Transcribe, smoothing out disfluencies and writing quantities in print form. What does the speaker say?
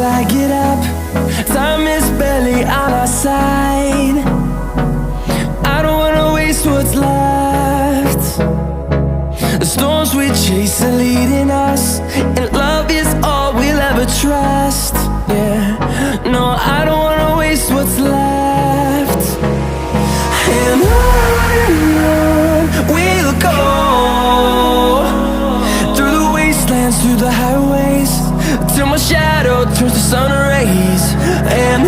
till I get up. Time is barely on our side. I don't wanna waste what's left. The storms we chase are leading us, and love is all we'll ever trust. Yeah, no, I don't wanna waste what's left. And on we'll go, through the wastelands, through the highways, till my shadow turns to sun rays. And